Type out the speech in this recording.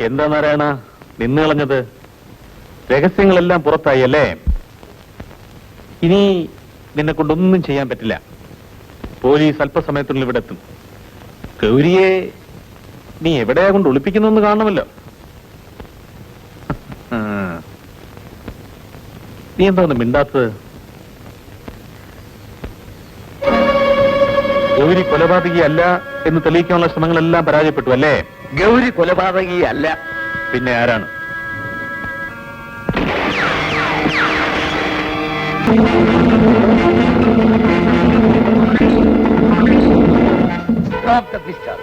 എന്താ നാരായണ നിന്ന് കളഞ്ഞത്? രഹസ്യങ്ങളെല്ലാം പുറത്തായി അല്ലേ? ഇനി നിന്നെ കൊണ്ടൊന്നും ചെയ്യാൻ പറ്റില്ല. പോലീസ് അല്പസമയത്തുള്ളിൽ ഇവിടെ എത്തും. ഗൗരിയെ നീ എവിടെയാ കൊണ്ട് ഒളിപ്പിക്കുന്നതെന്ന് കാണണമല്ലോ. നീ എന്താ മിണ്ടാത്തത്? ഗൗരി കൊലപാതകിയല്ല എന്ന് തെളിയിക്കാനുള്ള ശ്രമങ്ങളെല്ലാം പരാജയപ്പെട്ടു അല്ലേ? ഗൗരി കൊലപാതകിയല്ല. പിന്നെ ആരാണ്? Drop the pistol.